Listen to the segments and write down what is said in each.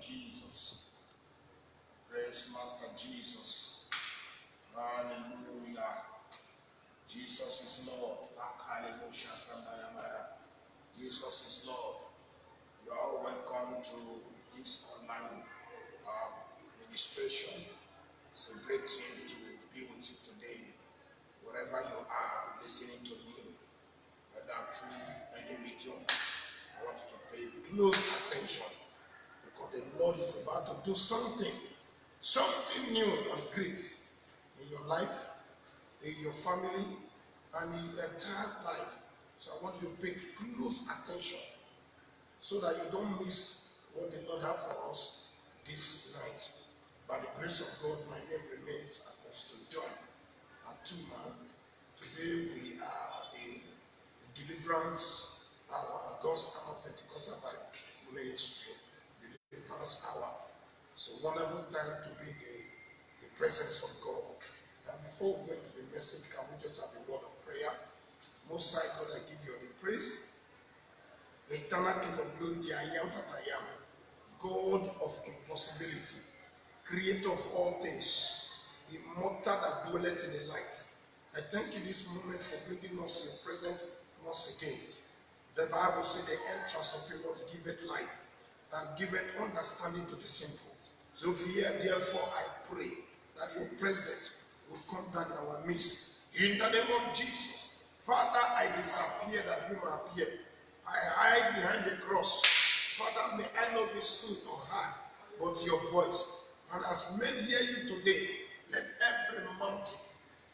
Jesus. Praise Master Jesus. Hallelujah. Jesus is Lord. Jesus is Lord. You are all welcome to this online ministration. It's a great thing to be with you today. Wherever you are listening to me, whether through any medium, I want you to pay close attention because the Lord is about to do something new and great in your life, in your family, and in your entire life. So I want you to pay close attention so that you don't miss what the Lord has for us this night. By the grace of God, my name remains Apostle John Atuma. Today we are in Deliverance Hour, God's Hour Pentecostal Bible Ministry, Deliverance Hour. It's a wonderful time to be in the presence of God. And before we go into the message, can we just have a word of prayer? Most High God, I give you all the praise. Eternal King of glory, I am that I am. God of impossibility, Creator of all things, immortal that dwelleth in the light. I thank you this moment for bringing us in your presence once again. The Bible says the entrance of the Lord giveth light and giveth understanding to the simple. So here, therefore, I pray that your presence will come down in our midst. In the name of Jesus. Father, I disappear that you may appear. I hide behind the cross. Father, may I not be seen or heard, but your voice. And as men hear you today, let every mountain,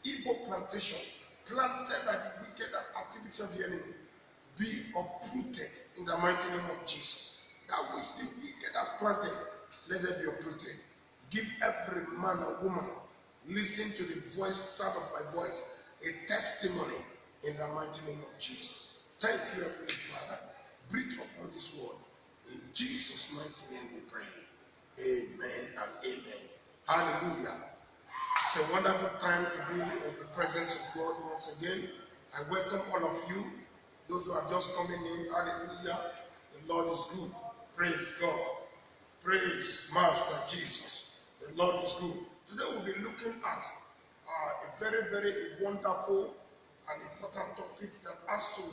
evil plantation, planted by the wicked activity of the enemy, be uprooted in the mighty name of Jesus. That which the wicked has planted, let it be uprooted. Give every man or woman listening to the voice, sound of my voice, a testimony in the mighty name of Jesus. Thank you, Heavenly Father. Breathe upon this word. In Jesus' mighty name we pray. Amen and amen. Hallelujah. It's a wonderful time to be in the presence of God once again. I welcome all of you. Those who are just coming in, hallelujah. The Lord is good. Praise God. Praise Master Jesus. The Lord is good. Today we'll be looking at a very, very wonderful and important topic that has to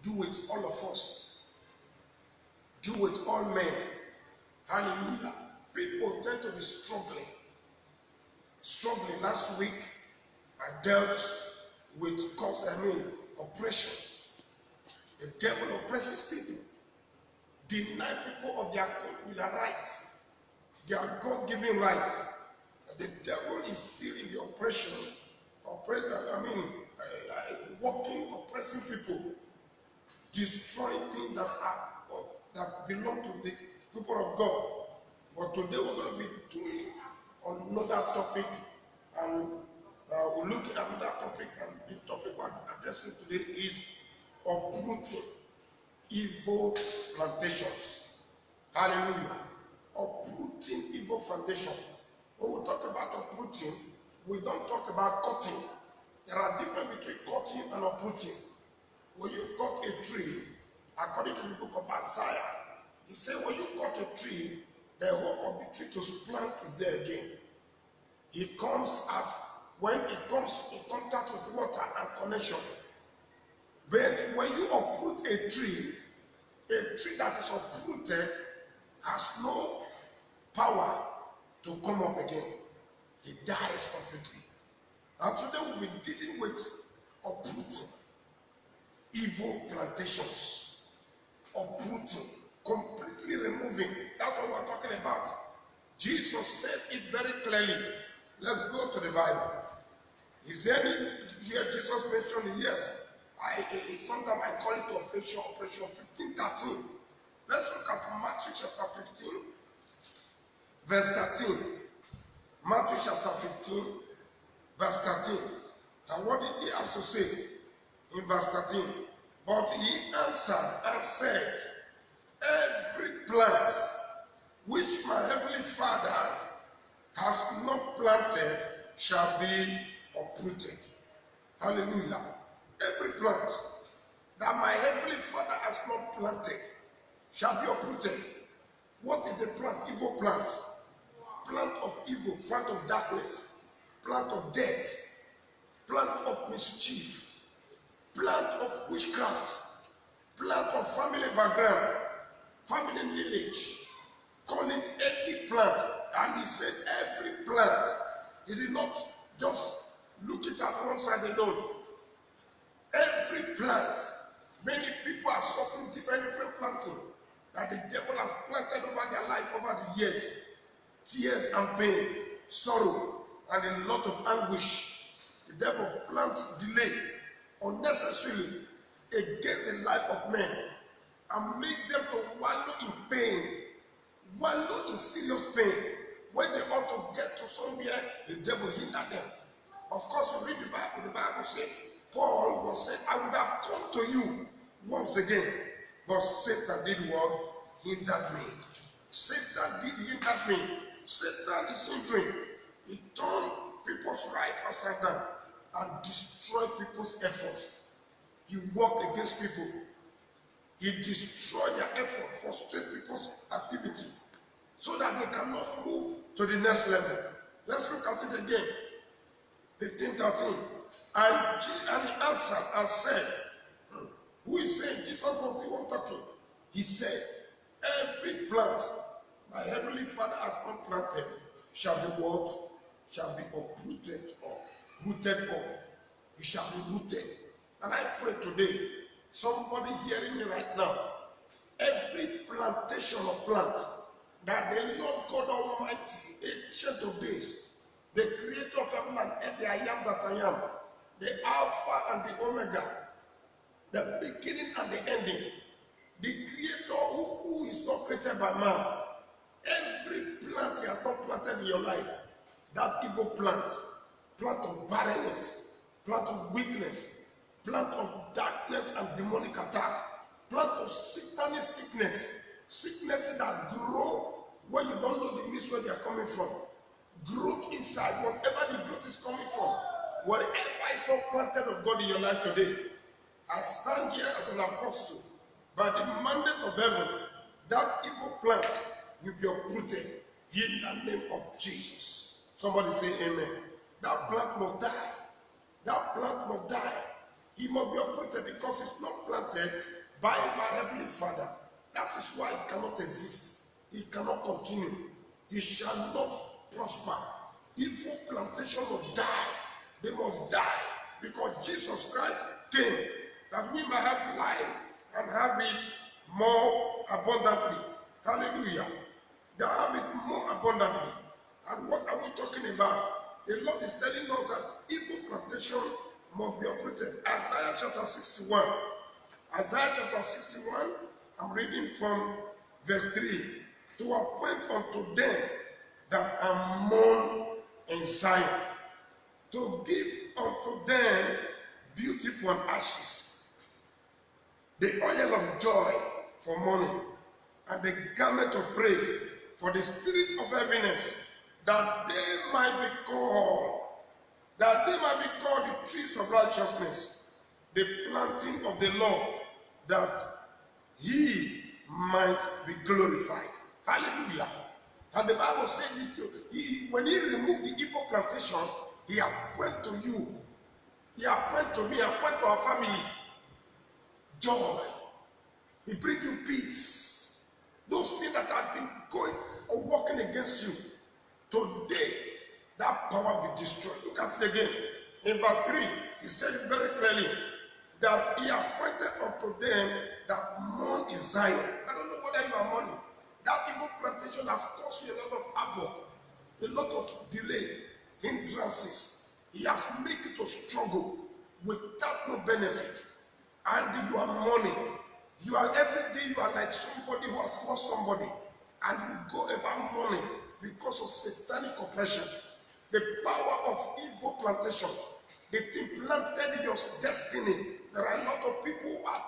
do with all of us. Do with all men. Hallelujah. People tend to be struggling. Last week, I dealt with oppression. The devil oppresses people. Deny people of their rights. Their God-given rights. The devil is still in the oppression. Working, oppressing people. Destroying things that belong to the people of God. But today we're going to be doing another topic, and we'll look at another topic, and the topic we're addressing today is uprooting evil plantations. Hallelujah. Uprooting evil plantation. When we talk about uprooting, we don't talk about cutting. There are differences between cutting and uprooting. When you cut a tree, according to the book of Isaiah, he said when you cut a tree, the hope of the tree to plant is there again. It comes at when it comes in contact with water and connection. But when you uproot a tree that is uprooted has no power to come up again. It dies completely. And today we'll be dealing with uprooting evil plantations. Uprooting, completely removing. That's what we're talking about. Jesus said it very clearly. Let's go to the Bible. Is there any where Jesus mentioned it? Yes. Sometimes I call it Operation 1513. Let's look at Matthew chapter 15, verse 13. Matthew chapter 15, verse 13. And what did he also say in verse 13? But he answered and said, every plant which my heavenly Father has not planted shall be uprooted. Hallelujah. Every plant that my heavenly Father has not planted shall be uprooted. What is the plant plant, evil plant. Plant of evil, plant of darkness, plant of death, plant of mischief, plant of witchcraft, plant of family background, family lineage. Call it any plant. And he said every plant. He did not just look it at one side alone. Every plant. Many people are suffering different planting that the devil has planted over their life over the years. Tears and pain, sorrow, and a lot of anguish. The devil plants delay unnecessarily against the life of men and make them to wallow in pain, wallow in serious pain. When they ought to get to somewhere, the devil hindered them. Of course, you read the Bible says, Paul was saying, I would have come to you once again, but Satan did what? Hindered me. Satan did hinder me. Satan is hindering. He turned people's right upside down and destroyed people's efforts. He worked against people. He destroyed their effort, frustrate people's activity, so that they cannot move to the next level. Let's look at it again. 15:13. And he answered and said, who is saying? Jesus was the one talking. He said, every plant my heavenly Father has not planted shall be what? Shall be uprooted or rooted up. It shall be rooted. And I pray today, somebody hearing me right now, every plantation of plant that the Lord God Almighty, ancient of days, the creator of heaven and earth, the I am that I am, the Alpha and the Omega, the beginning and the ending, the creator who is not created by man. Every plant he has not planted in your life, that evil plant, plant of barrenness, plant of weakness, plant of darkness and demonic attack, plant of satanic sicknesses that grow when you don't know the midst where they are coming from. Growth inside, whatever the growth is coming from, whatever is not planted of God in your life today, I stand here as an apostle by the mandate of heaven. That evil plant will be uprooted in the name of Jesus. Somebody say amen. That plant must die. That plant must die. He must be uprooted because it's not planted by my heavenly Father. That is why he cannot exist. He cannot continue. He shall not prosper. Evil plantation must die. They must die because Jesus Christ came that we might have life and have it more abundantly. Hallelujah. They have it more abundantly. And what are we talking about? The Lord is telling us that evil plantation must be uprooted. Isaiah chapter 61. Isaiah chapter 61, I'm reading from verse 3. To appoint unto them that are mourn in Zion, to give unto them beauty for ashes, the oil of joy for mourning, and the garment of praise for the spirit of heaviness, that they might be called, the trees of righteousness, the planting of the Lord, that he might be glorified. Hallelujah. And the Bible says, when he removed the evil plantation, he appointed to you, he appointed to me, appointed to our family, joy. He brings you peace. Those things that have been going or working against you, today, that power will be destroyed. Look at it again. In verse 3, he said it very clearly, that he appointed unto them that mourn in Zion. I don't know whether you are mourning. That evil plantation has caused you a lot of havoc, a lot of delay, hindrances. He has made you to struggle without no benefit. And you are mourning. You are every day you are like somebody who has lost somebody. And you go about mourning because of satanic oppression. The power of evil plantation. The thing planted in your destiny. There are a lot of people who are,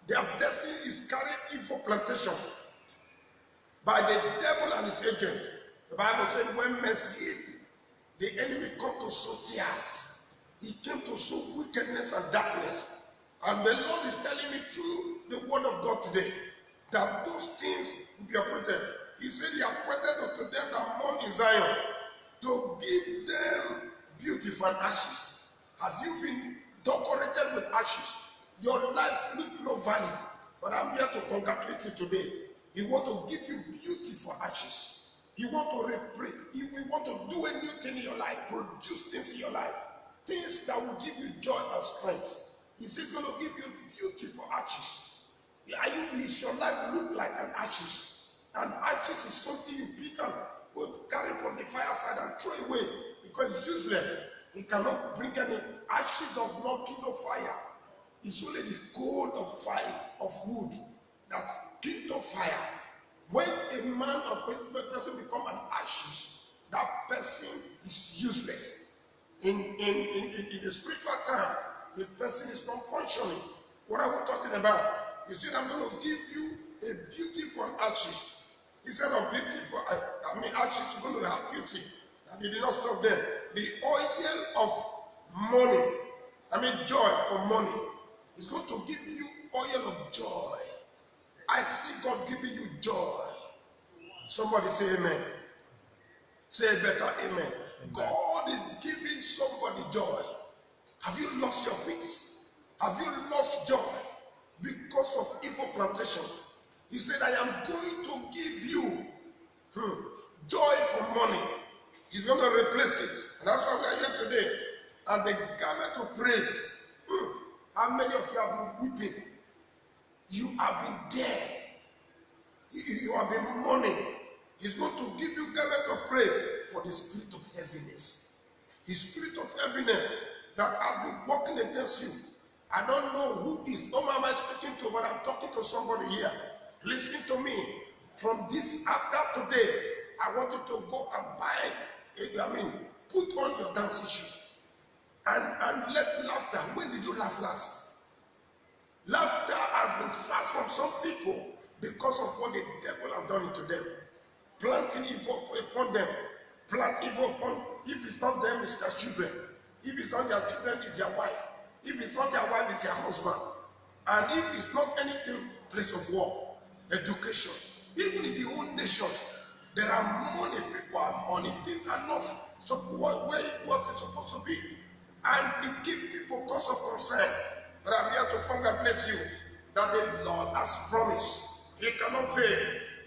their destiny is carrying evil plantation by the devil and his agent. The Bible said when men sleep, the enemy come to sow tears. He came to sow wickedness and darkness. And the Lord is telling me through the word of God today that those things will be uprooted. He said he appointed unto them that mourn in Zion to give them beauty for ashes. Have you been decorated with ashes? Your life look no value, but I'm here to congratulate you today. He want to give you beauty for ashes. He want to He want to do a new thing in your life, produce things in your life, things that will give you joy and strength. He says he's going to give you beauty for ashes. Is your life look like an ashes? And ashes is something you pick and go carry from the fireside and throw away because it's useless. It cannot bring any ashes of not kindle fire. It's only the coal of fire, of wood, that kindle fire. When a man or a person become an ashes, that person is useless. In the spiritual term, the person is not functioning. What are we talking about? He said, I'm going to give you a beauty for ashes. He said, of beauty for, ashes, you're going to have beauty. And he did not stop there. The oil of money, joy for money, is going to give you oil of joy. I see God giving you joy. Somebody say amen. Say better amen. God is giving somebody joy. Have you lost your peace? Have you lost joy because of evil plantation? He said, I am going to give you joy for money. He's going to replace it. And that's why we are here today. And the garment of praise. How many of you have been weeping? You have been there. You have been mourning. He's going to give you garment of praise for the spirit of heaviness. The spirit of heaviness that has been working against you. I don't know who is, am I speaking to, but I'm talking to somebody here. Listen to me. From this, after today, I want you to go and buy, put on your dancing shoe. And let laughter. When did you laugh last? Laughter has been far from some people because of what the devil has done to them. Planting evil upon them. Plant evil upon, if it's not them, it's their children. If it's not their children, it's their wife. If it's not their wife, it's their husband. And if it's not anything, place of work, education. Even in the whole nation, there are money, people are money. Things are not what it's supposed to be. And it gives people cause of concern. But I'm here to congratulate you that the Lord has promised. He cannot fail.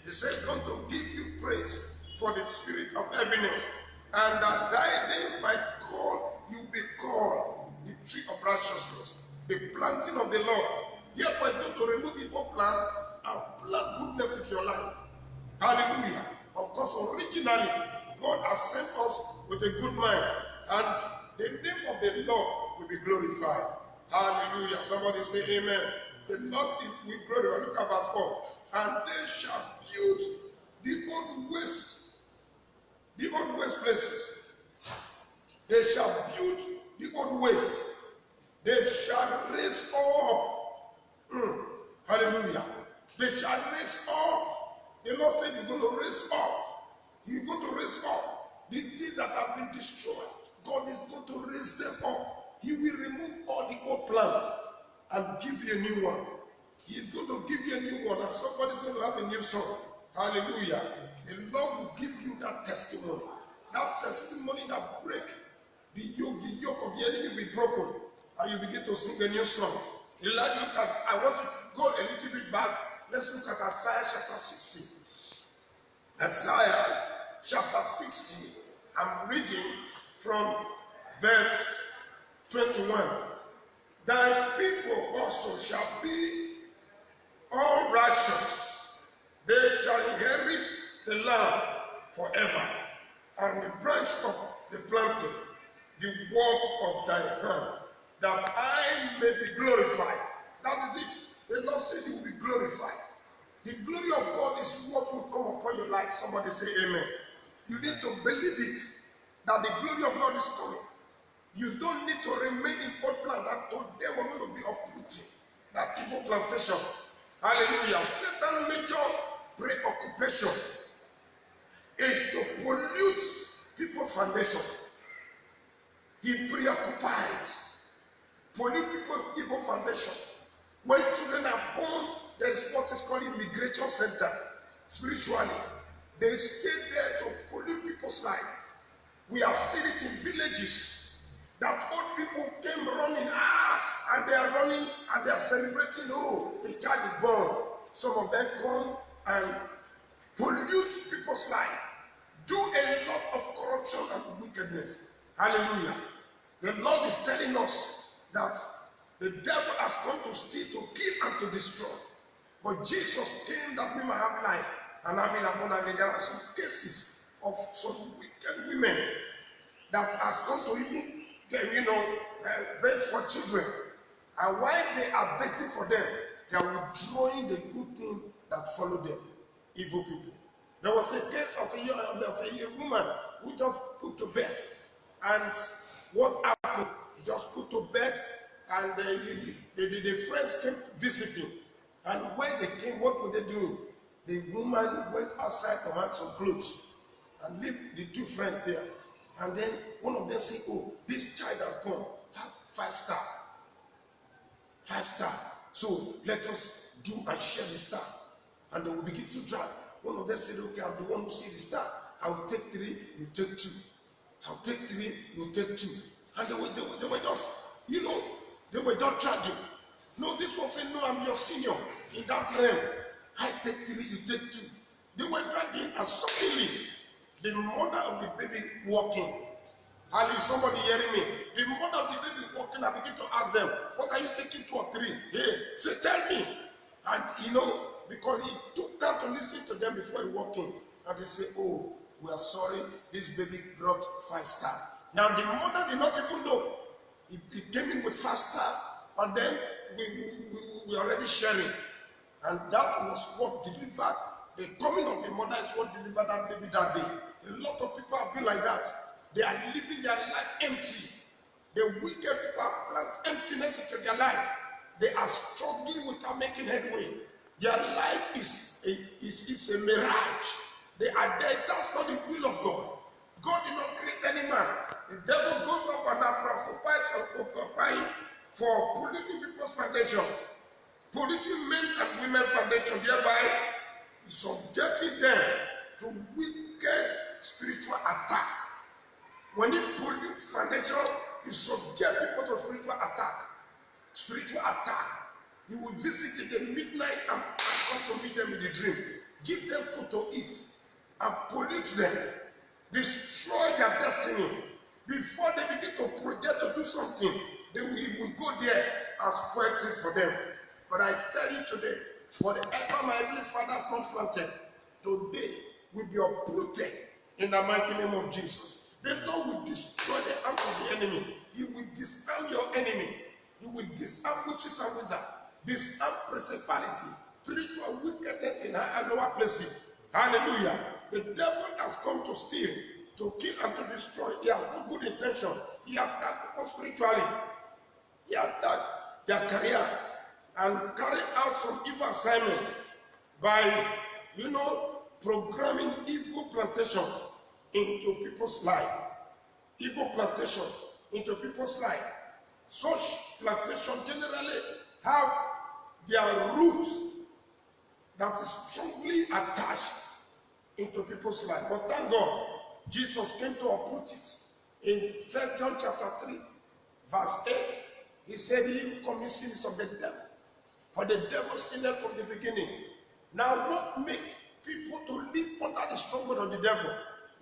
He says he's going to give you praise for the spirit of heaviness. And that thy name might call, you be called the tree of righteousness, the planting of the Lord. Therefore, he's going to remove evil plants and plant goodness in your life. Hallelujah. Of course, originally, God has sent us with a good mind. And the name of the Lord will be glorified. Hallelujah. Somebody say amen. The Lord will glorify. Look at verse 4. And they shall build the old waste places. They shall build the old waste. They shall raise up. Hallelujah. They shall raise up. The Lord said he's going to raise up. He's going to raise up the things that have been destroyed. God is going to raise them up. He will remove all the old plants and give you a new one. He is going to give you a new one, and somebody's going to have a new song. Hallelujah. The Lord will give you that testimony. That testimony that break the yoke of the enemy will be broken. And you begin to sing a new song. I want to go a little bit back. Let's look at Isaiah chapter 60. Isaiah chapter 60. I'm reading from verse 21. Thy people also shall be all righteous. They shall inherit the land forever. And the branch of the planting, the work of thy hand, that I may be glorified. That is it. The Lord said you will be glorified. The glory of God is what will come upon your life. Somebody say amen. You need to believe it, that the glory of God is coming. You don't need to remain in old plant that today we're going to be uprooting that evil plantation. Hallelujah. Satan's major preoccupation is to pollute people's foundation. He preoccupies pollute people's evil foundation. When children are born, there is what is called immigration center spiritually. They stay there to pollute people's life. We have seen it in villages that old people came running, and they are running and they are celebrating, oh, the child is born. Some of them come and pollute people's life, do a lot of corruption and wickedness. Hallelujah. The Lord is telling us that the devil has come to steal, to kill, and to destroy. But Jesus came that we might have life and have it abundantly. There are some cases of some wicked women that has come to even beg for children. And while they are begging for them, they are withdrawing the good thing that follow them. Evil people. There was a case of a woman who just put to bed. And what happened? He just put to bed, and the friends came visiting. And when they came, what were they doing? The woman went outside to hang some clothes and leave the two friends there. And then one of them said, oh, this child has come, have 5 star. 5 star. So let us do and share the star. And they will begin to drag. One of them said, okay, I'm the one who see the star. I will take 3, you take 2. I'll take 3, you take 2. And they were just, they were just dragging. No, this one said, no, I'm your senior in that realm. I take 3, you take 2. They were dragging, and suddenly, the mother of the baby walking. Hallelujah, somebody hearing me? The mother of the baby walking, I begin to ask them, what are you taking 2 or 3? Hey, say, tell me. And because he took time to listen to them before he walked in. And they say, oh, we are sorry, this baby brought 5 star. Now the mother did not even know. He came in with 5 star, and then we already sharing. And that was what delivered. The coming of the mother is what delivered that baby that day. A lot of people have been like that. They are living their life empty. The wicked people have planted emptiness into their life. They are struggling without making headway. Their life is a mirage. They are there. That's not the will of God. God did not create any man. The devil goes up and occupying for polluting people's foundation, polluting men and women's foundation, thereby subjecting them to wicked spiritual attack. When he pollutes foundation, he subjects people to spiritual attack. Spiritual attack. He will visit in the midnight and come to meet them in the dream. Give them food to eat and pollute them. Destroy their destiny. Before they begin to project to do something, they will go there and spoil things for them. But I tell you today, whatever my heavenly Father has not planted, today will be uprooted in the mighty name of Jesus. The Lord will destroy the arm of the enemy. He will disarm your enemy. He will disarm witches and wizards, disarm principality, spiritual wickedness in high and lower places. Hallelujah. The devil has come to steal, to kill, and to destroy. He has no good intention. He attacked people spiritually. He attacked their career and carried out some evil assignments by, programming evil plantation into people's life. Evil plantation into people's life. Such plantation generally have their roots that is strongly attached into people's life. But thank God, Jesus came to uproot it. In 1 John chapter 3, verse 8, he said, he who commits sins of the devil. For the devil sinned from the beginning. Now, what makes people to live under the stronghold of the devil?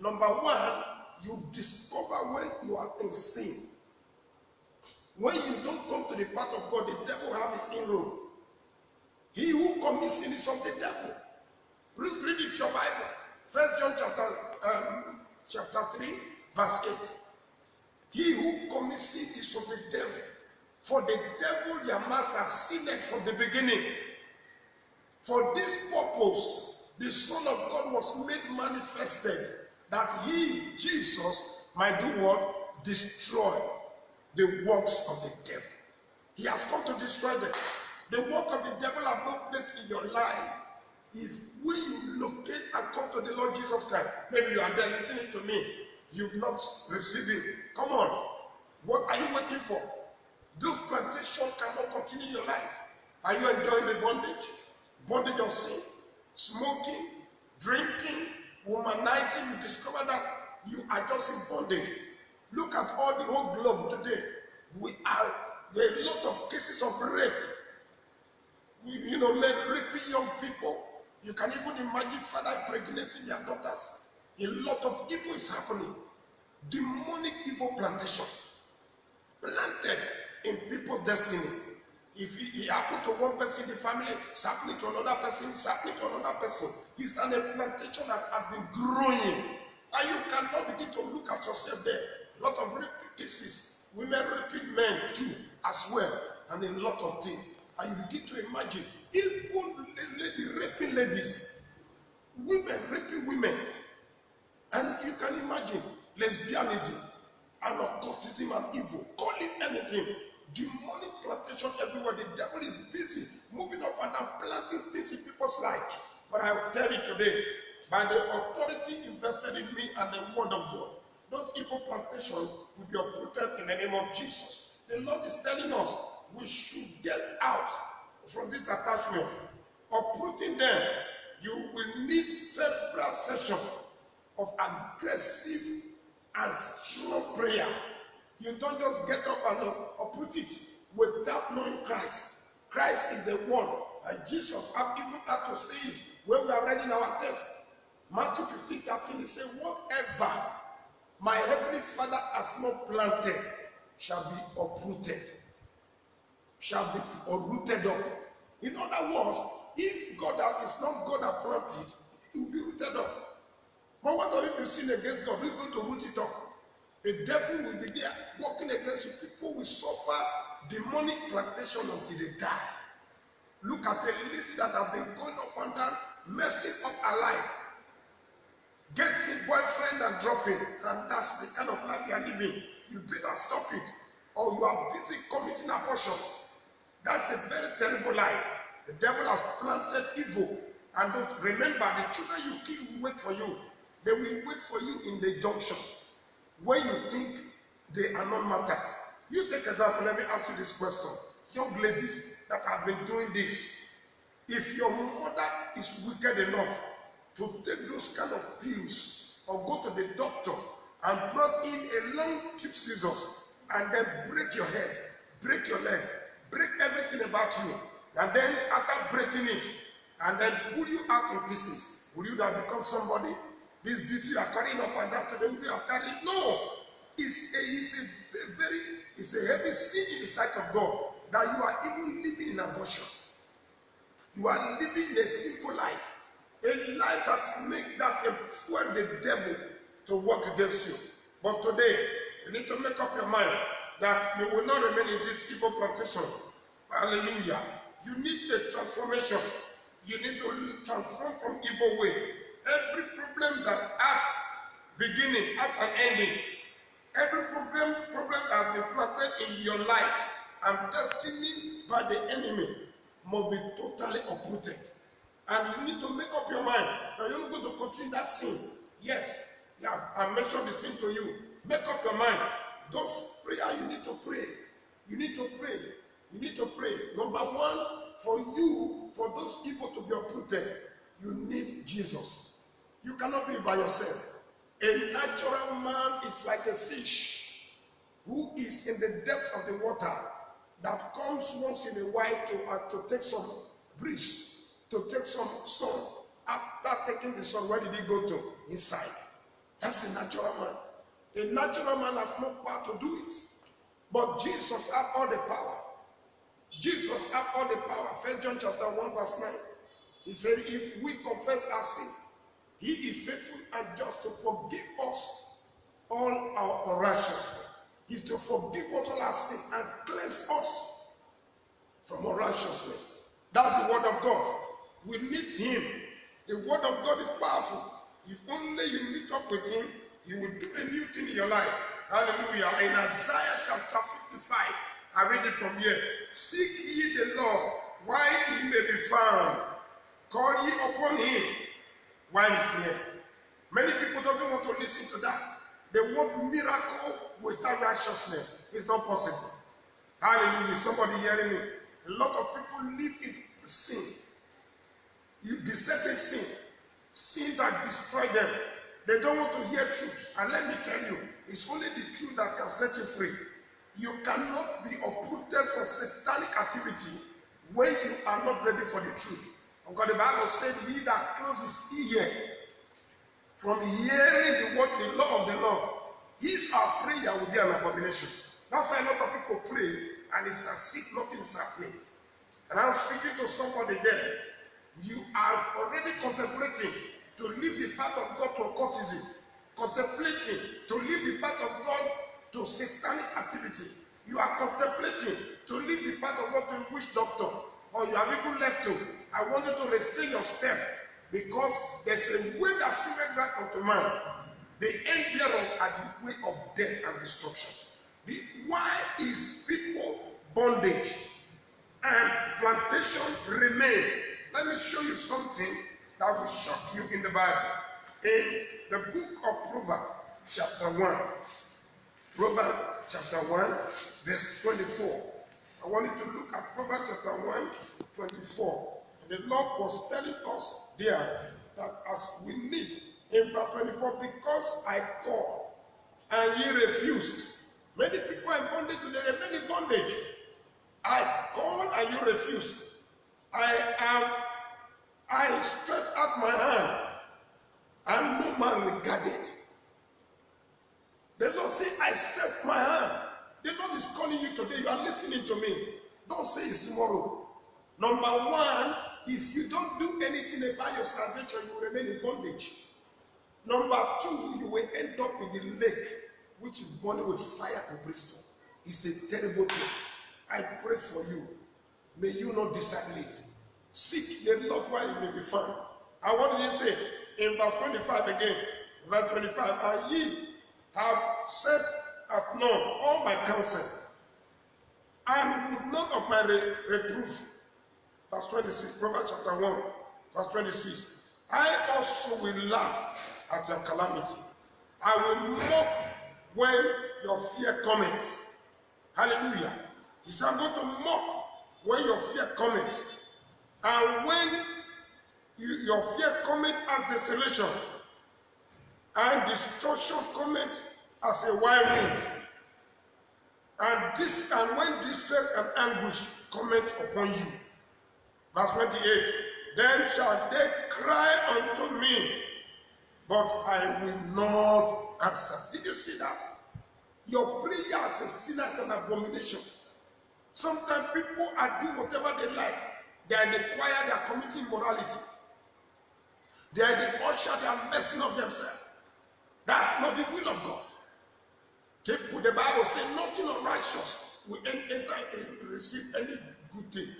Number 1, you discover when you are in sin. When you don't come to the path of God, the devil has his inroad. He who commits sin is of the devil. Please read it in your Bible. 1 John chapter 3, verse 8. He who commits sin is of the devil. For the devil, their master, sinned from the beginning. For this purpose, the Son of God was made manifested, that he, Jesus, might do what? Destroy the works of the devil. He has come to destroy them. The work of the devil have no place in your life. If when you locate and come to the Lord Jesus Christ, maybe you are there listening to me, you've not received him. Come on. What are you waiting for? This plantation cannot continue your life. Are you enjoying the bondage? Bondage of sin, smoking, drinking, womanizing, you discover that you are just in bondage. Look at all the whole globe today. There are a lot of cases of rape. Men raping young people. You can even imagine father impregnating their daughters. A lot of evil is happening. Demonic evil plantation planted in people's destiny. If it happened to one person in the family, it's happening to another person, it's happening to another person. It's an implantation that has been growing. And you cannot begin to look at yourself there. A lot of rape cases, women raping men too, as well, and a lot of things. And you begin to imagine, even raping ladies, women raping women. And you can imagine lesbianism and occultism and evil. Call it anything. Demonic plantation everywhere. The devil is busy moving up and down, planting things in people's life. But I will tell you today, by the authority invested in me and the word of God, those evil plantations will be uprooted in the name of Jesus. The Lord is telling us we should get out from this attachment. Uprooting them, you will need several sessions of aggressive and strong prayer. You don't just get up and uproot it without knowing Christ. Christ is the one, and Jesus have even had to say it when we are reading our text. Matthew 15:13, he said, whatever my heavenly Father has not planted shall be uprooted, shall be rooted up. In other words, if God is not God that planted it, it will be rooted up. But what if you sin against God? Who's going to root it up? The devil will be there working against you. People will suffer demonic plantation until they die. Look at a lady that has been going up and down, messing up her life, getting boyfriend and dropping, and that's the kind of life you are living. You better stop it, or you are busy committing abortion. That's a very terrible life. The devil has planted evil, and don't remember, the children you kill will wait for you. They will wait for you in the junction when you think they are not matters. You take example, let me ask you this question. Young ladies that have been doing this, if your mother is wicked enough to take those kind of pills or go to the doctor and brought in a long tube scissors and then break your head, break your leg, break everything about you, and then after breaking it and then pull you out in pieces, would you have become somebody? This beauty you are carrying up and down to the way you are carrying. No, it's a heavy sin in the sight of God that you are even living in abortion. You are living a sinful life, a life that can fuel the devil to work against you. But today, you need to make up your mind that you will not remain in this evil plantation. Hallelujah. You need a transformation. You need to transform from evil way. Every problem that has beginning, has an ending. Every problem that has been planted in your life and destiny by the enemy must be totally uprooted. And you need to make up your mind that you're not going to continue that sin. Yes, yeah, I mentioned the sin to you. Make up your mind. Those prayer you need to pray. You need to pray. You need to pray. Number one, for those evil to be uprooted, you need Jesus. You cannot do it by yourself. A natural man is like a fish who is in the depth of the water that comes once in a while to take some breeze, to take some sun. After taking the sun, where did he go to? Inside. That's a natural man. A natural man has no power to do it. But Jesus has all the power. Jesus has all the power. 1 John chapter 1 verse 9. He said, if we confess our sin, he is faithful and just to forgive us all our unrighteousness. He is to forgive us all our sin and cleanse us from unrighteousness. That's the word of God. We need him. The word of God is powerful. If only you meet up with him, he will do a new thing in your life. Hallelujah. In Isaiah chapter 55, I read it from here. Seek ye the Lord while he may be found. Call ye upon him while he's near. Many people don't want to listen to that. They want miracle without righteousness. It's not possible. Hallelujah. Somebody hearing me? A lot of people live in sin. You besetting sin. Sin that destroy them. They don't want to hear truth. And let me tell you, it's only the truth that can set you free. You cannot be uprooted from satanic activity when you are not ready for the truth. Because the Bible said, he that closes his ear from hearing the law of the Lord, his our prayer will be an abomination. That's why a lot of people pray and it's as if nothing is happening. And I'm speaking to somebody there. You are already contemplating to leave the path of God to occultism, contemplating to leave the path of God to satanic activity. You are contemplating to leave the path of God to a witch doctor, or you have even left to. I want you to restrain your step, because there's a way that seemeth right unto man. The end thereof are the way of death and destruction. Why is people bondage and plantation remain? Let me show you something that will shock you in the Bible. In the book of Proverbs, chapter 1. Proverbs chapter 1, verse 24. I want you to look at Proverbs chapter 1, 24. And the Lord was telling us there that as we need, in verse 24, because I called and ye refused. Many people are in bondage today, they remain in bondage. I called and you refused. I stretched out my hand and no man regarded. The Lord said, I stretched my hand. The Lord is calling you today. You are listening to me. Don't say it's tomorrow. Number one, if you don't do anything about your salvation, you will remain in bondage. Number two, you will end up in the lake, which is burning with fire and brimstone. It's a terrible thing. I pray for you. May you not decide late. Seek the Lord while he may be found. And what did he say? In verse 25 again. Verse 25. And ye have set at naught all my counsel, and would not of my reproof. Verse 26. Proverbs chapter 1. Verse 26. I also will laugh at your calamity. I will mock when your fear cometh. Hallelujah. He said, I'm going to mock when your fear cometh. And when your fear cometh as desolation, and destruction cometh as a wild wind, and when distress and anguish cometh upon you. Verse 28, then shall they cry unto me, but I will not answer. Did you see that? Your prayer as a sinner is an abomination. Sometimes people are doing whatever they like. They are in the choir, they are committing immorality. They are the usher, they are messing up themselves. That's not the will of God. The Bible says nothing unrighteous will enter and receive any good thing.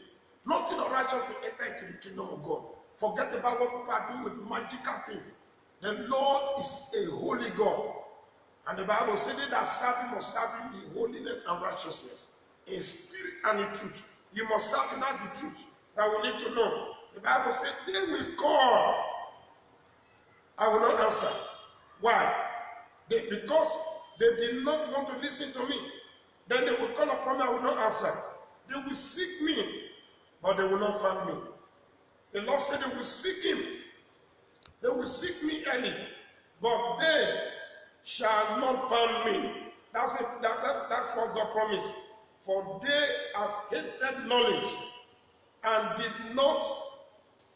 Nothing unrighteous will enter into the kingdom of God. Forget about what people are doing with magical things. The Lord is a holy God. And the Bible says they that serve him must serve him in holiness and righteousness, in spirit and in truth. You must serve him, that's the truth that we need to know. The Bible says they will call, I will not answer. Why? Because they did not want to listen to me. Then they will call upon me, I will not answer. They will seek me, but they will not find me. The Lord said they will seek him. They will seek me early, but they shall not find me. That's what God promised. For they have hated knowledge and did not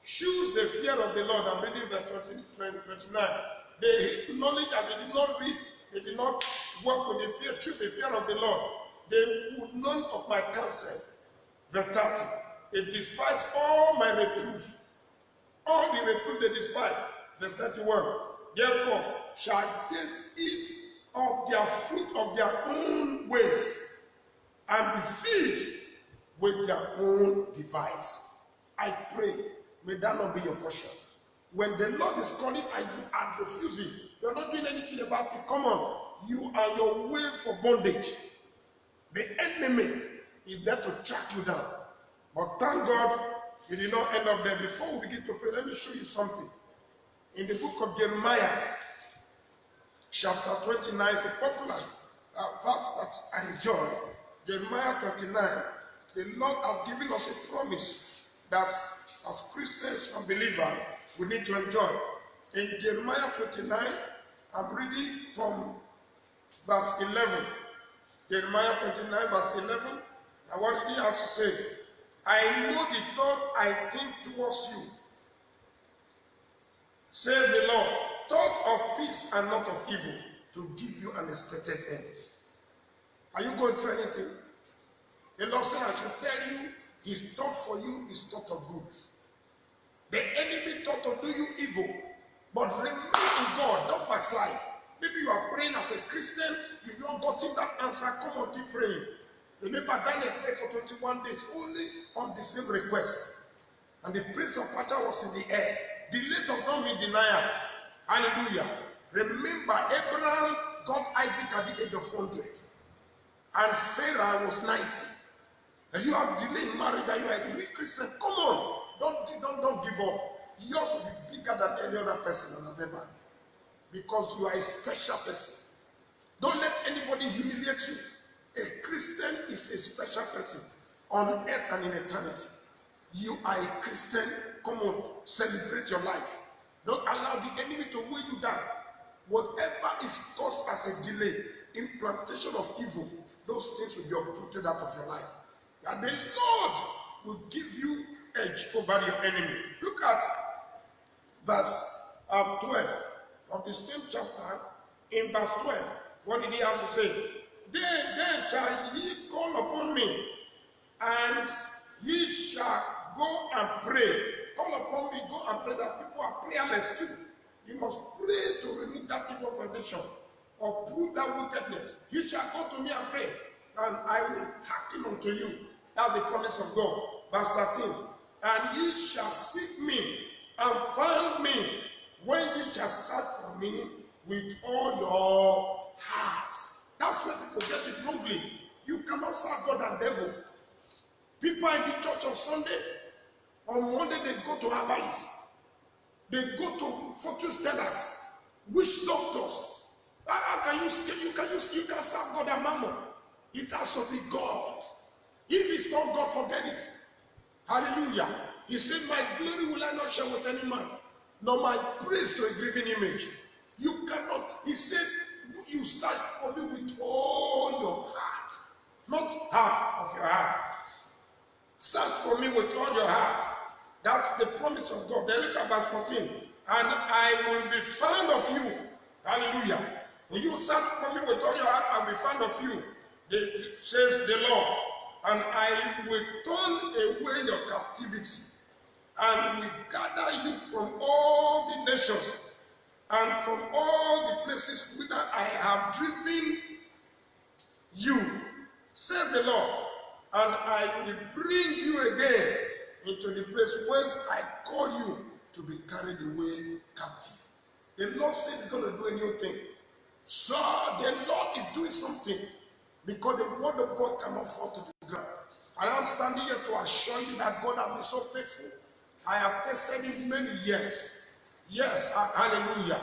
choose the fear of the Lord. I'm reading verse 29. They hate knowledge and they did not read. They did not work with the fear, choose the fear of the Lord. They would none of my counsel. Verse 30. They despise all my reproof. All the reproof they despise. Verse 31. Therefore shall they eat of their fruit of their own ways, and be filled with their own device. I pray, may that not be your portion. When the Lord is calling and you are refusing, you are not doing anything about it. Come on, you are your way for bondage. The enemy is there to track you down. But thank God, it did not end up there. Before we begin to pray, let me show you something. In the book of Jeremiah, chapter 29 is a popular verse that I enjoy. Jeremiah 29, the Lord has given us a promise that as Christians and believers, we need to enjoy. in Jeremiah 29, I'm reading from verse 11. Jeremiah 29, verse 11. And what did he have to say? I know the thought I think towards you, says the Lord, thought of peace and not of evil, to give you an expected end. Are you going through anything? The Lord said, I should tell you, his thought for you is thought of good. The enemy thought to do you evil, but remain in God, don't backslide. Maybe you are praying as a Christian, you've not gotten that answer, come on, keep praying. Remember, Daniel prayed for 21 days, only on the same request. And the prince of Persia was in the air. Delay does not mean denial. Hallelujah. Remember, Abraham got Isaac at the age of 100. And Sarah was 90. And you have delayed in marriage and you are a real Christian. Come on. Don't give up. Yours will be bigger than any other person that has ever been. Because you are a special person. Don't let anybody humiliate you. A Christian is a special person on earth and in eternity. You are a Christian. Come on, celebrate your life. Don't allow the enemy to weigh you down. Whatever is caused as a delay, implantation of evil, those things will be uprooted out of your life. And the Lord will give you edge over your enemy. Look at verse 12 of the same chapter. In verse 12, what did he have to say? Then shall ye call upon me, and ye shall go and pray. Call upon me, go and pray. That people are prayerless too. You must pray to remove that evil foundation or prove that wickedness. You shall go to me and pray, and I will hearken unto you. That's the promise of God. Verse 13. And ye shall seek me and find me when ye shall search for me with all your heart. That's where people get it wrongly. You cannot serve God and devil. People in the church on Sunday, on Monday they go to herbalists. They go to fortune tellers, witch doctors. How can you can serve God and mammon? It has to be God. If it's not God, forget it. Hallelujah. He said, my glory will I not share with any man, nor my praise to a graven image. You cannot. He said, you search for me with all your heart, not half of your heart. Search for me with all your heart. That's the promise of God. Then look at verse 14. And I will be found of you. Hallelujah. When you search for me with all your heart, I will be found of you, says the Lord. And I will turn away your captivity, and will gather you from all the nations, and from all the places whither I have driven you, says the Lord. And I will bring you again into the place whence I call you to be carried away captive. The Lord said he's going to do a new thing. So the Lord is doing something, because the word of God cannot fall to the ground. And I'm standing here to assure you that God has been so faithful. I have tested this many years. Yes, hallelujah.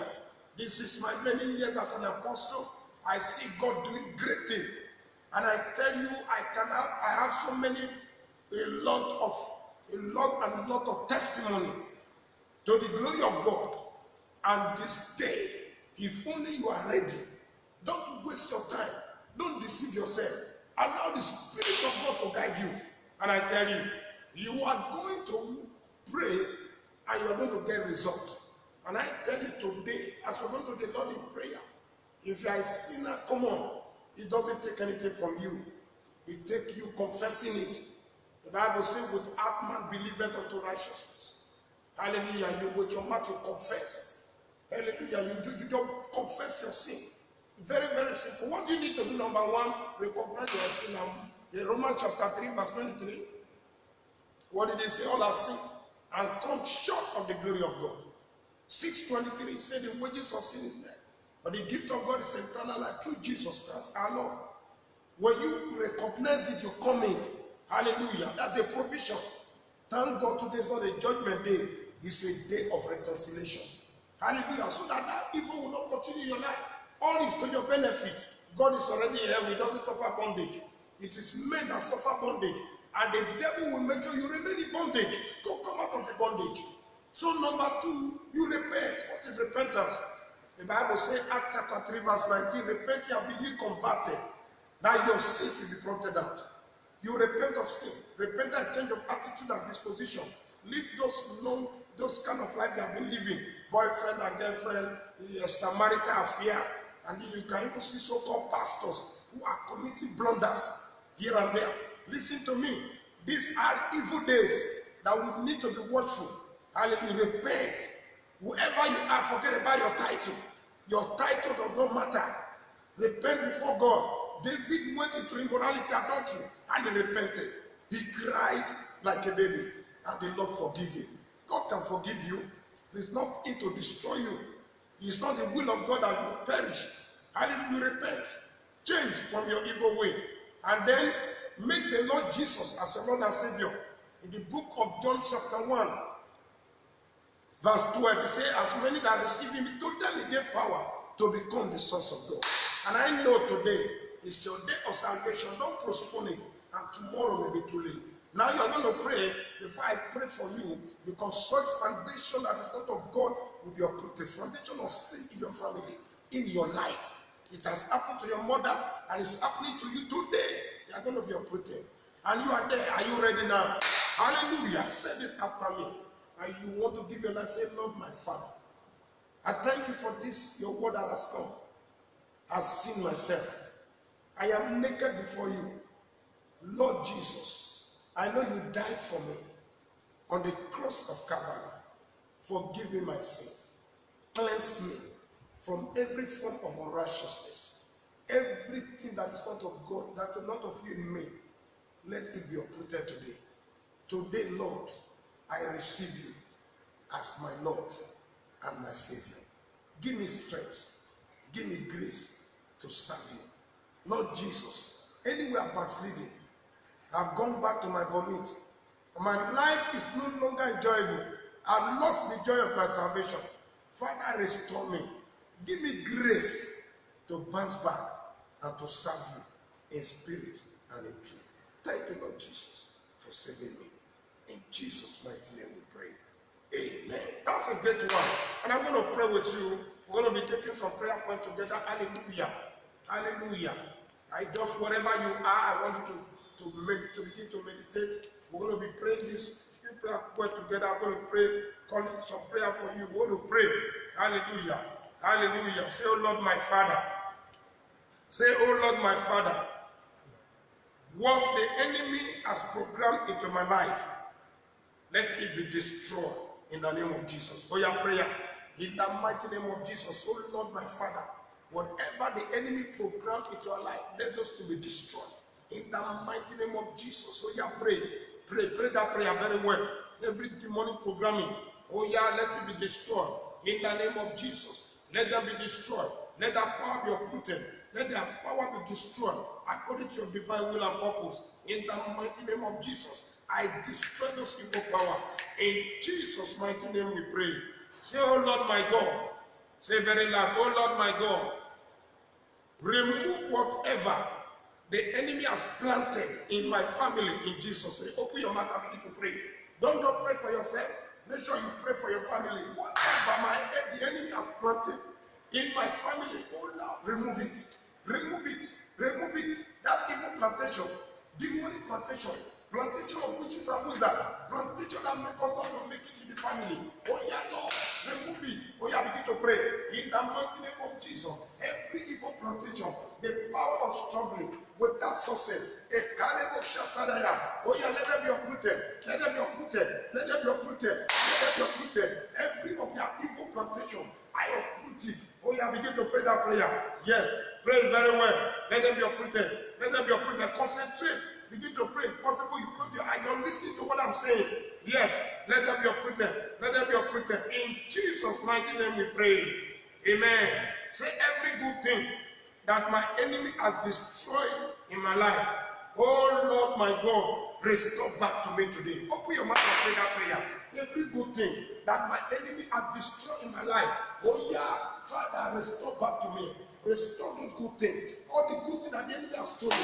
This is my many years as an apostle. I see God doing great things. And I tell you, I have so many, a lot of testimony to the glory of God. And this day, if only you are ready, don't waste your time. Don't deceive yourself. Allow the Spirit of God to guide you. And I tell you, you are going to pray and you are going to get results. And I tell you today, as you're going to the Lord in prayer, if you are a sinner, come on. It doesn't take anything from you. It takes you confessing it. The Bible says, without man believeth unto righteousness. Hallelujah. You with your mouth you confess. Hallelujah. You don't confess your sin. Very, very simple. What do you need to do? Number one, recognize your sin. In Romans chapter 3, verse 23. What did they say? All have sinned and come short of the glory of God. 6:23 said the wages of sin is death, but the gift of God is eternal life through Jesus Christ our Lord. When you recognize it, you come in. Hallelujah. That's the provision. Thank God today is not a judgment day. It's a day of reconciliation. Hallelujah. So that evil will not continue in your life. All is to your benefit. God is already in heaven. He doesn't suffer bondage. It is men that suffer bondage. And the devil will make sure you remain in bondage. Don't come out of the bondage. So number 2, you repent. What is repentance? The Bible says, Acts chapter 3 verse 19, repent and be ye converted, that your sin will be blotted out. You repent of sin. Repent and change of attitude and disposition. Leave those kind of life you have been living. Boyfriend and girlfriend, extramarital affair. And then you can even see so-called pastors who are committing blunders here and there. Listen to me. These are evil days that we need to be watchful. Hallelujah. Repent. Whoever you are, forget about your title. Your title does not matter. Repent before God. David went into immorality, adultery, and he repented. He cried like a baby, and the Lord forgive him. God can forgive you. He's not in to destroy you. It's not the will of God that you perish. Hallelujah. Repent. Change from your evil way. And then make the Lord Jesus as your Lord and Savior. In the book of John chapter 1, verse 12, he says, as many that receive him, to them he gave power to become the sons of God. And I know today is your day of salvation. Don't postpone it, and tomorrow may be too late. Now you are going to pray before I pray for you, because such foundation that is not of God will be uprooted. Foundation of sin in your family, in your life. It has happened to your mother, and it's happening to you today. You are going to be uprooted. And you are there. Are you ready now? Hallelujah. Say this after me. And you want to give your life, say, Lord, my Father, I thank you for this, your word that has come. I've seen myself. I am naked before you. Lord Jesus, I know you died for me on the cross of Calvary. Forgive me my sin. Cleanse me from every form of unrighteousness. Everything that is not of God, that is not of you in me, let it be uprooted today. Today, Lord, I receive you as my Lord and my Savior. Give me strength. Give me grace to serve you. Lord Jesus, anywhere backsliding, I've gone back to my vomit. My life is no longer enjoyable. I've lost the joy of my salvation. Father, restore me. Give me grace to bounce back and to serve you in spirit and in truth. Thank you, Lord Jesus, for saving me. In Jesus' mighty name we pray. Amen. That's a great one. And I'm going to pray with you. We're going to be taking some prayer points together. Hallelujah. Hallelujah. I just, wherever you are, I want you to begin to meditate. We're going to be praying this prayer point together. I'm going to pray, calling some prayer for you. We're going to pray. Hallelujah. Hallelujah. Say, oh Lord, my Father. Say, oh Lord, my Father. What the enemy has programmed into my life, let it be destroyed in the name of Jesus. Oh, yeah, prayer. In the mighty name of Jesus. Oh Lord, my Father. Whatever the enemy programmed into our life, let those to be destroyed. In the mighty name of Jesus. Oh, yeah, pray. Pray that prayer very well. Every demonic programming, oh yeah, let it be destroyed. In the name of Jesus. Let them be destroyed. Let that power be uprooted. Let their power be destroyed according to your divine will and purpose. In the mighty name of Jesus, I destroy those evil power. In Jesus' mighty name we pray. Say, oh Lord my God. Say very loud, oh Lord my God. Remove whatever the enemy has planted in my family in Jesus' name. Open your mouth and begin to pray. Don't just pray for yourself. Make sure you pray for your family. Whatever the enemy has planted in my family, oh Lord, remove it. Remove it. Remove it. That evil plantation, demonic plantation, plantation of witches and wizards, plantation that make us not make it in the family. Oh yeah, Lord, remove it. Oh yeah, begin to pray. In the mighty name of Jesus, every evil plantation, the power of struggling with that success, oh yeah, let them be uprooted. Let them be uprooted. Let them be uprooted. Let them be uprooted. Every of their evil plantation, I uproot it. Oh yeah, begin to pray that prayer. Yes, pray very well. Let them be uprooted. Let them be uprooted. Concentrate. Begin to pray. If possible, you close your eyes. Don't listen to what I'm saying. Yes, let them be uprooted. Let them be uprooted. In Jesus' mighty name we pray. Amen. Say every good thing that my enemy has destroyed in my life. Oh Lord my God, restore back to me today. Open your mouth and pray that prayer. Every good thing that my enemy has destroyed in my life, oh yeah, Father, restore back to me. Restore those good things. All the good things that the enemy has stolen.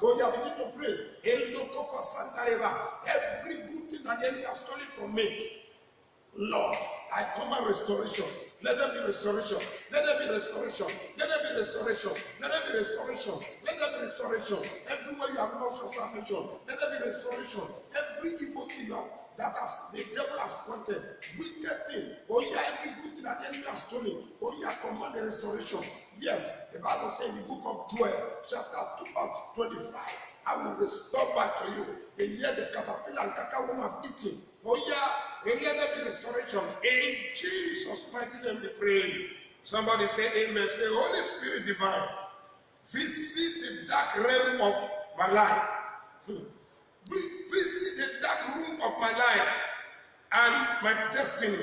Oh yeah, begin to pray. Every good thing that the enemy has stolen from me, Lord, I command restoration. Let there be restoration. Let there be restoration. Let there be restoration. Let there be restoration. Let there be restoration. Everywhere you have lost your salvation, let there be restoration. Every evil thing you have that the devil has planted, wicked thing, oh yeah, every good thing that the enemy has stolen, oh yeah, command the restoration. Yes, the Bible says in the book of Joel, chapter 25, I will restore back to you the year the caterpillar and cankerworm have eaten. Oh yeah, let there be restoration. In Jesus' mighty name we pray. Somebody say amen. Say, Holy Spirit divine, visit the dark realm of my life. Visit the dark room of my life and my destiny,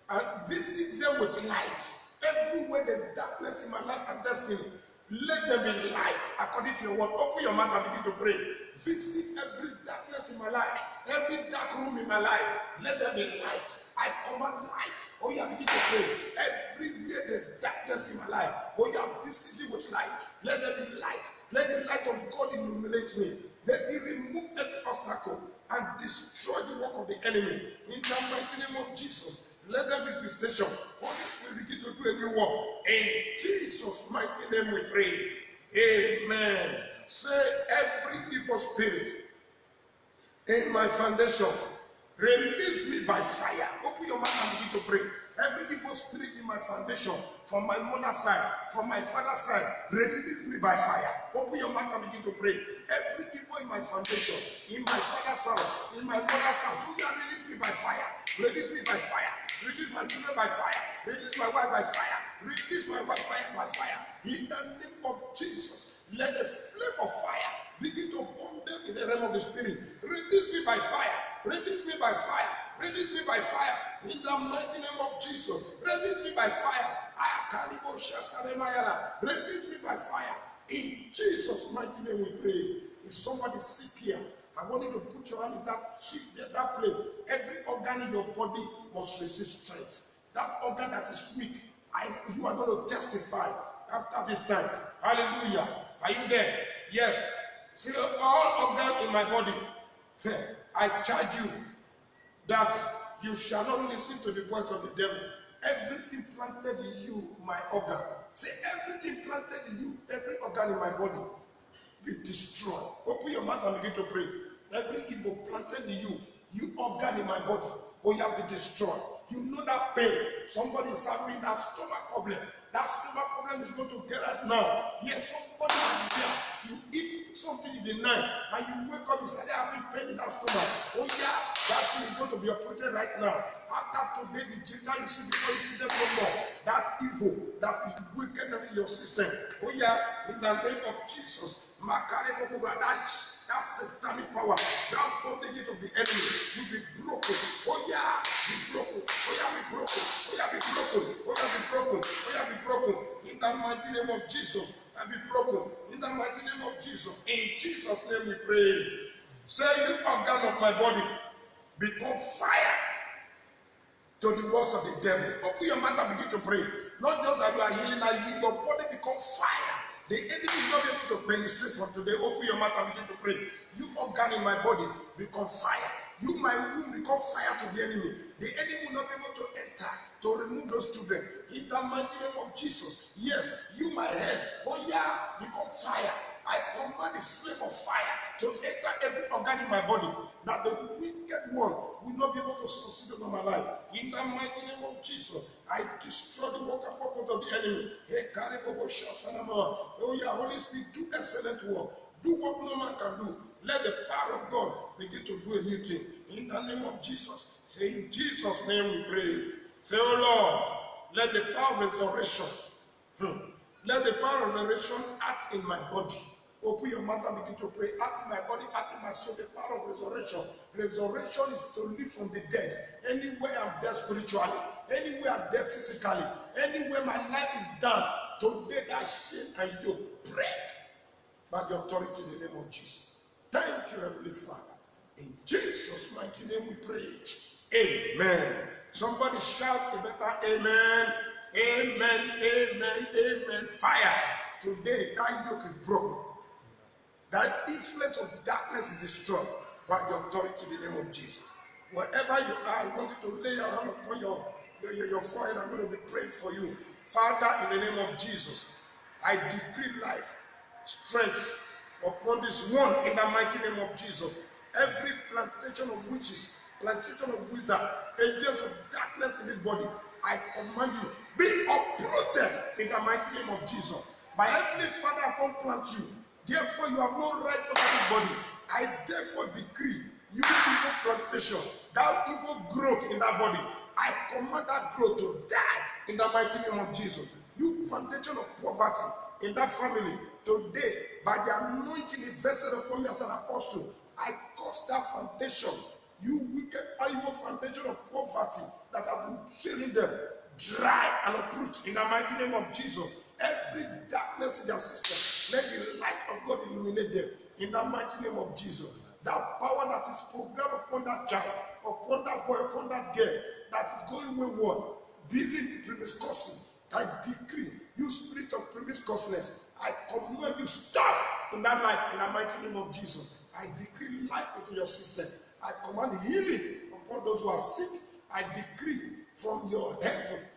and visit them with light. Everywhere the darkness in my life and destiny, let there be light according to your word. Open your mouth and begin to pray. Visit every darkness in my life, every dark room in my life. Let there be light. I command light. Oh yeah, begin to pray. Everywhere there's darkness in my life, oh yeah, visit it with light. Let there be light. Let the light of God illuminate me. Let it remove every obstacle and destroy the work of the enemy. In the mighty name of Jesus, let there be visitation. Holy Spirit begin to do a new work. In Jesus' mighty name we pray. Amen. Say, every evil spirit in my foundation, release me by fire. Open your mouth and begin to pray. Every evil spirit in my foundation, from my mother's side, from my father's side, release me by fire. Open your mouth and begin to pray. Every evil in my foundation, in my father's house, in my mother's house, you can release me by fire. Release me by fire. Release my children by fire. Release my wife by fire. Release my wife by fire. In the name of Jesus, let the flame of fire begin to burn them in the realm of the spirit. Release me by fire. Release me by fire. Release me by fire. In the mighty name of Jesus. Release me by fire. Release me by fire. In Jesus' mighty name we pray. If somebody sick here, I want you to put your hand in that place. Every organ in your body must receive strength. That organ that is weak, you are going to testify after this time. Hallelujah. Are you there? Yes. See, all organs in my body, I charge you that you shall not listen to the voice of the devil. Everything planted in you, my organ. Say, everything planted in you, every organ in my body, be destroyed. Open your mouth and begin to pray. Every evil planted in you, you organ in my body, oh, you have been destroyed. You know that pain. Somebody is having that stomach problem. That stomach problem is going to get out now. Yes, somebody is there. You eat something in the night and you wake up, you start having pain in that stomach. Oh yeah, that thing is going to be operated right now. After today, the ginger you see before you see them no more. That evil, that wickedness in your system. Oh yeah, in the name of Jesus. That satanic power, that bondages of the enemy will be broken. Oh yeah, be broken. Oh yeah, be broken. Oh yeah, be broken. Oh yeah, be broken. Oh yeah, be broken. In the mighty name of Jesus, I be broken. In the mighty name of Jesus. In Jesus' name we pray. Say, you organ of my body, become fire to the works of the devil. Open your mouth and begin to pray. Not just that you are healing, your body become fire. The enemy is not able to penetrate from today. Open your mouth and begin to pray. You organ in my body become fire. You, my womb, become fire to the enemy. The enemy will not be able to enter to remove those children. In the mighty name of Jesus. Yes, you, my head, oh yeah, become fire. I command the flame of fire to enter every organ in my body, that the wicked one will not be able to succeed over my life. In the mighty name of Jesus, I destroy the work and purpose of the enemy. Oh yeah, Holy Spirit, do excellent work. Do what no man can do. Let the power of God begin to do a new thing. In the name of Jesus. Say, in Jesus' name we pray. Say, oh Lord, let the power of resurrection, let the power of resurrection act in my body. Open your mouth and begin to pray. Act in my body, act in my soul, the power of resurrection. Resurrection is to live from the dead. Anywhere I'm dead spiritually, anywhere I'm dead physically, anywhere my life is done, today that shame and yoke break. by the authority in the name of Jesus. Thank you, Heavenly Father. In Jesus' mighty name we pray. Amen. Somebody shout a better amen. Amen, amen, amen. Fire. Today, that yoke is broken. That influence of darkness is destroyed by the authority in the name of Jesus. Wherever you are, I want you to lay your hand upon your forehead. I'm going to be praying for you. Father, in the name of Jesus, I decree life, strength upon this one in the mighty name of Jesus. Every plantation of witches, plantation of wizards, agents of darkness in this body, I command you, be uprooted in the mighty name of Jesus. My Heavenly Father, I don't plant you. Therefore, you have no right over this body. I therefore decree, you evil plantation, that evil growth in that body, I command that growth to die in the mighty name of Jesus. You foundation of poverty in that family, today, by the anointing invested upon me as an apostle, I cause that foundation, you wicked, evil foundation of poverty that have been chilling them, dry and uproot in the mighty name of Jesus. Every darkness in their system, let the light of God illuminate them in the mighty name of Jesus. That power that is programmed upon that child, upon that boy, upon that girl, that is going wayward, busy promiscuity, I decree, you spirit of promiscuousness, I command you, stop in that life in the mighty name of Jesus. I decree life into your system. I command healing upon those who are sick. I decree from your head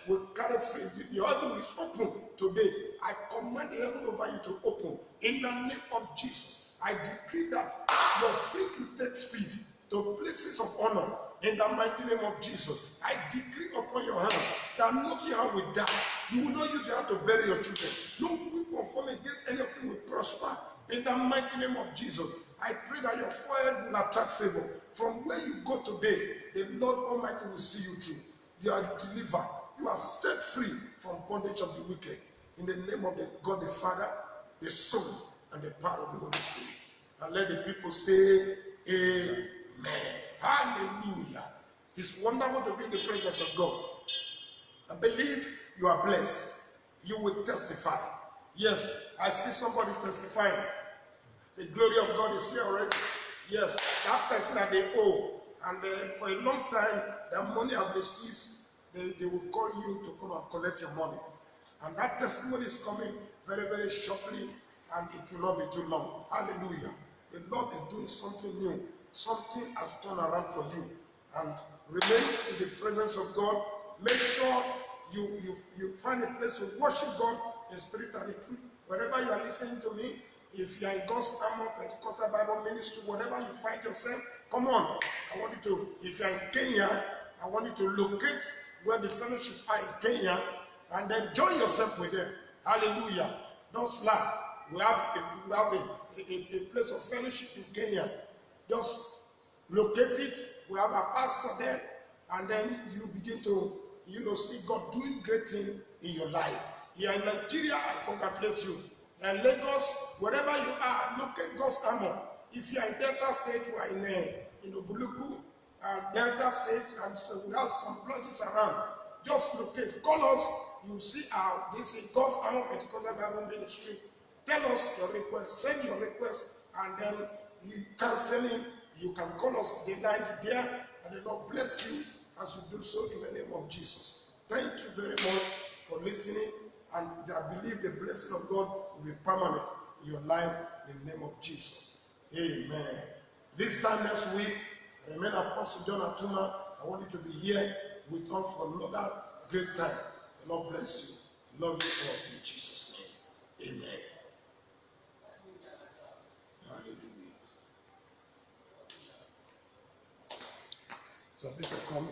will carry faith. Your heaven is open today. I command the heaven over you to open in the name of Jesus. I decree that your feet will take speed to places of honor in the mighty name of Jesus. I decree upon your hand that nothing will die. You will not use your hand to bury your children. No weapon formed against any of you will prosper in the mighty name of Jesus. I pray that your forehead will attract favor. From where you go today, the Lord Almighty will see you through. You are delivered. You are set free from bondage of the wicked. In the name of the God the Father, the Son, and the power of the Holy Spirit. And let the people say, Amen. Hallelujah. It's wonderful to be in the presence of God. I believe you are blessed. You will testify. Yes, I see somebody testifying. The glory of God is here already. Yes, that person that they owe. And for a long time, their money has been seized. They will call you to come and collect your money. And that testimony is coming very, very shortly, and it will not be too long. Hallelujah. The Lord is doing something new. Something has turned around for you. And remain in the presence of God. Make sure you find a place to worship God in spirit and in truth. Wherever you are listening to me, if you are in God's Armor Pentecostal Bible Ministry, whatever you find yourself, come on. I want you to, if you are in Kenya, I want you to locate where the fellowship are in Kenya, and then join yourself with them. Hallelujah. Don't slack. We have a place of fellowship in Kenya. Just locate it. We have a pastor there, and then you begin to, see God doing great things in your life. Here in Nigeria, I congratulate you. And Lagos, wherever you are, locate God's Armor. If you are in Delta State, you are in Obuluku, Delta State, and so we have some lodges around. Just locate, call us. You see this is God's Armor Pentecostal Bible Ministry. Tell us your request, send your request, and then you canceling. You can call us the line there, and the Lord bless you as you do so in the name of Jesus. Thank you very much for listening, and I believe the blessing of God will be permanent in your life in the name of Jesus. Amen. This time next week, remain Apostle John Atuma. I want you to be here with us for another great time. The Lord bless you. Love you all in Jesus' name. Amen. Hallelujah. So people come.